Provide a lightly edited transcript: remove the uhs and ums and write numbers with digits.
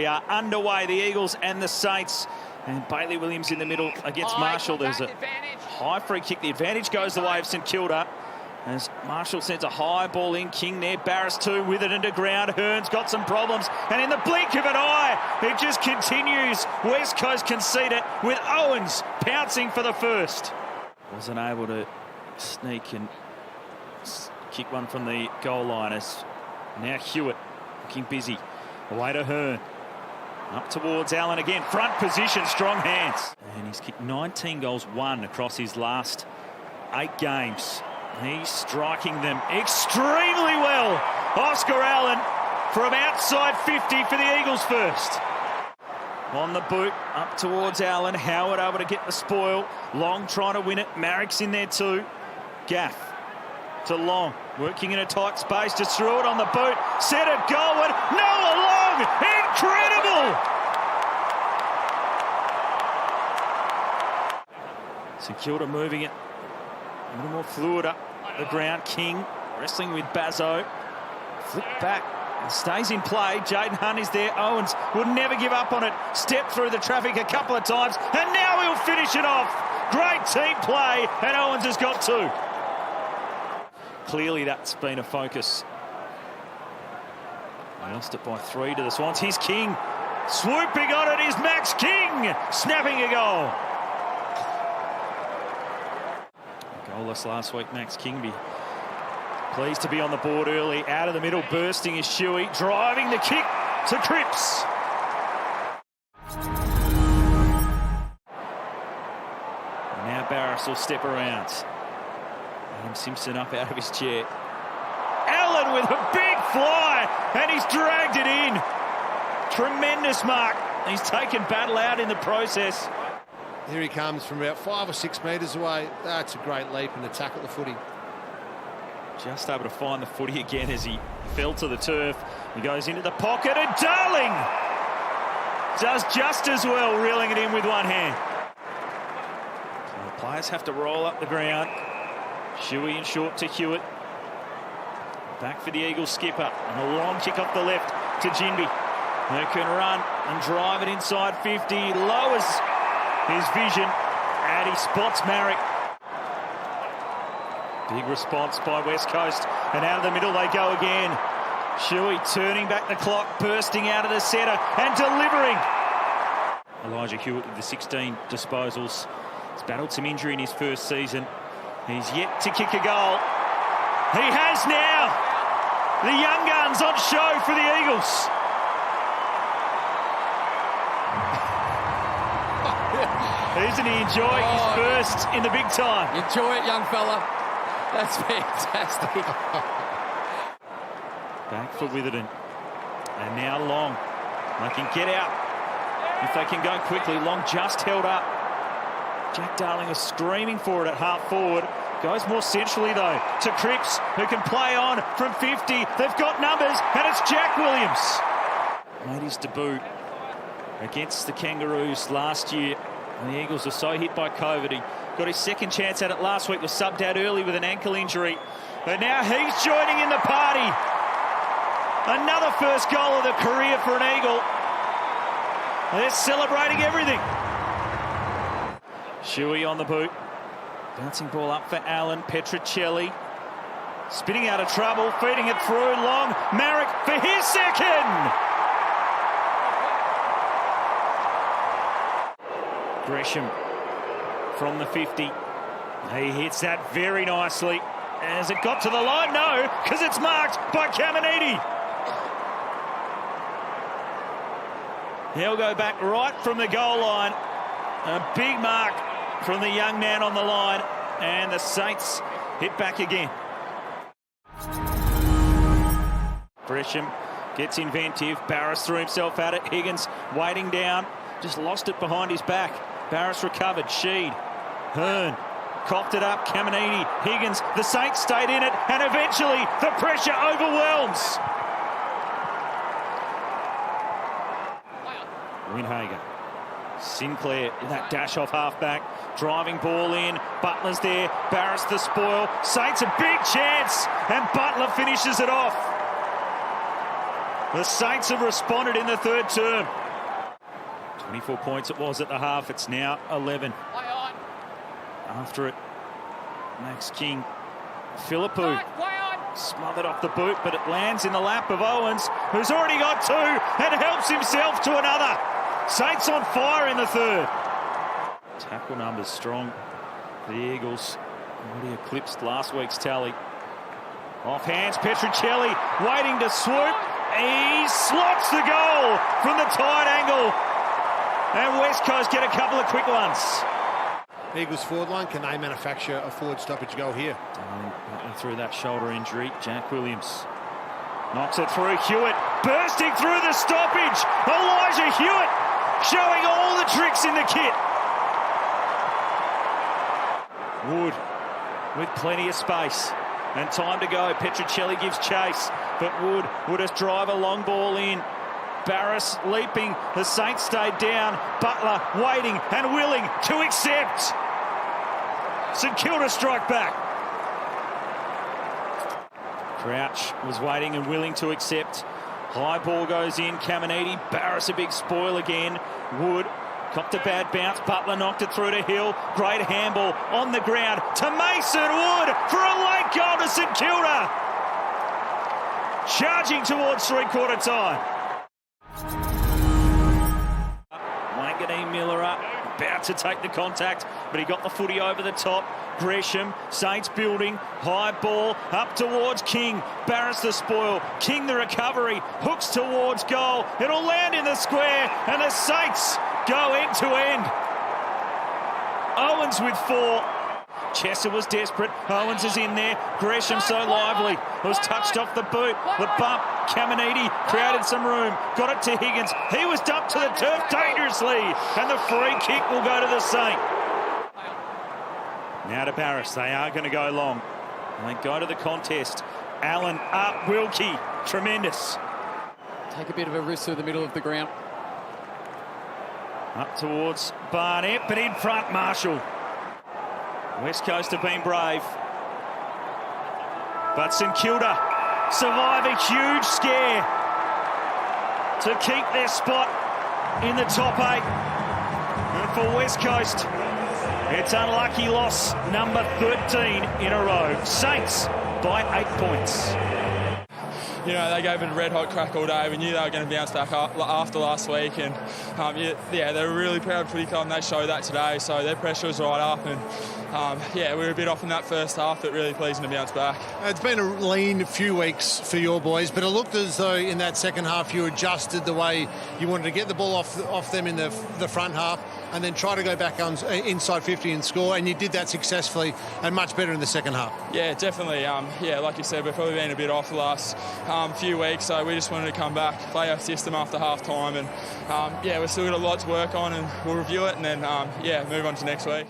we are underway, the Eagles and the Saints. And Bailey Williams in the middle against Marshall. There's a high free kick. The advantage goes the way of St Kilda. As Marshall sends a high ball in, King there, Barris too, with it into ground. Hearn's got some problems, and in the blink of an eye, it just continues. West Coast concede it, with Owens pouncing for the first. Wasn't able to sneak and kick one from the goal line. As now Hewitt looking busy. Away to Hearn. Up towards Allen again. Front position, strong hands. And he's kicked 19 goals, won across his last 8 games. He's striking them extremely well. Oscar Allen from outside 50 for the Eagles first. On the boot, up towards Allen. Howard able to get the spoil. Long trying to win it. Marrick's in there too. Gaff to Long, working in a tight space, just threw it on the boot. Set it going. Noah Long! Incredible! St Kilda moving it a little more fluid up the ground. King wrestling with Bazzo. Flip back and stays in play. Jaden Hunt is there. Owens will never give up on it. Stepped through the traffic a couple of times, and now he'll finish it off. Great team play, and Owens has got 2. Clearly that's been a focus. They lost it by 3 to the Swans. Here's King. Swooping on it is Max King, snapping a goal. Goalless last week, Max King. Be pleased to be on the board early. Out of the middle, bursting is Shuey, driving the kick to Cripps. Now Barris will step around. Adam Simpson up out of his chair. Allen with a big fly, and he's dragged it in. Tremendous mark. He's taken battle out in the process. Here he comes from about 5 or 6 metres away. That's a great leap and attack at the footy. Just able to find the footy again as he fell to the turf. He goes into the pocket, and Darling does just as well, reeling it in with one hand. So the players have to roll up the ground. Shuey in short to Hewitt. Back for the Eagles skipper. And a long kick off the left to Jinby. Who can run and drive it inside 50. Lowers his vision, and he spots Marrick. Big response by West Coast, and out of the middle they go again. Shuey turning back the clock, bursting out of the centre and delivering. Elijah Hewitt with the 16 disposals. He's battled some injury in his first season. He's yet to kick a goal. He has now. The young guns on show for the Eagles. Isn't he enjoying his first in the big time? Enjoy it, young fella. That's fantastic. Back for Witherden. And now Long. They can get out if they can go quickly. Long just held up. Jack Darling is screaming for it at half forward. Goes more centrally though to Cripps, who can play on from 50. They've got numbers, and it's Jack Williams. Made his debut against the Kangaroos last year. And the Eagles were so hit by COVID. He got his second chance at it last week, was subbed out early with an ankle injury. But now he's joining in the party. Another first goal of the career for an Eagle. They're celebrating everything. Shuey on the boot. Bouncing ball up for Allen. Petricelli. Spinning out of trouble, feeding it through. Long. Marrick for his second. Gresham from the 50. He hits that very nicely. Has it got to the line? No, because it's marked by Caminiti. He'll go back right from the goal line. A big mark from the young man on the line. And the Saints hit back again. Gresham gets inventive. Barris threw himself at it. Higgins waiting down. Just lost it behind his back. Barris recovered. Sheed. Hearn. Coughed it up. Caminiti. Higgins. The Saints stayed in it. And eventually the pressure overwhelms. Winhager. Sinclair in that dash off half-back. Driving ball in. Butler's there. Barris the spoil. Saints a big chance. And Butler finishes it off. The Saints have responded in the third term. 24 points it was at the half. It's now 11. After it, Max King. Philippou smothered off the boot, but it lands in the lap of Owens, who's already got two and helps himself to another. Saints on fire in the third. Tackle numbers strong for the Eagles. Already eclipsed last week's tally. Off hands, Petruccelli waiting to swoop. He slots the goal from the tight angle. And West Coast get a couple of quick ones. Eagles forward line, can they manufacture a forward stoppage goal here? Through that shoulder injury, Jack Williams knocks it through. Hewitt bursting through the stoppage. Elijah Hewitt showing all the tricks in the kit. Wood with plenty of space and time to go. Petruccelli gives chase, but Wood will just drive a long ball in. Barris leaping. The Saints stayed down. Butler waiting and willing to accept. St Kilda strike back. Crouch was waiting and willing to accept. High ball goes in. Caminiti. Barris a big spoil again. Wood copped a bad bounce. Butler knocked it through to Hill. Great handball on the ground to Mason Wood for a late goal to St Kilda. Charging towards three-quarter time. Wanganeen Miller up, about to take the contact, but he got the footy over the top. Gresham, Saints building, high ball up towards King. Barris the spoil, King the recovery, hooks towards goal. It'll land in the square, and the Saints go end to end. Owens with 4. Chester was desperate. Owens is in there. Gresham so lively. Was touched off the boot. The bump. Caminiti created some room. Got it to Higgins. He was dumped to the turf dangerously. And the free kick will go to the Saint. Now to Barris. They are going to go long. And they go to the contest. Allen up. Wilkie. Tremendous. Take a bit of a risk through the middle of the ground. Up towards Barnett, but in front, Marshall. West Coast have been brave. But St Kilda survive a huge scare to keep their spot in the top 8. And for West Coast, it's unlucky loss number 13 in a row. Saints by 8 points. You know, they gave it a red-hot crack all day. We knew they were going to bounce back after last week. And, yeah, they're a really proud footy club, and they showed that today. So their pressure was right up. And, yeah, we were a bit off in that first half, but really pleasing to bounce back. It's been a lean few weeks for your boys, but it looked as though in that second half you adjusted the way you wanted to get the ball off them in the front half and then try to go back on inside 50 and score, and you did that successfully and much better in the second half. Yeah, definitely. Yeah, like you said, we've probably been a bit off the last few weeks, so we just wanted to come back, play our system after half-time, and yeah, we've still got a lot to work on, and we'll review it and then, yeah, move on to next week.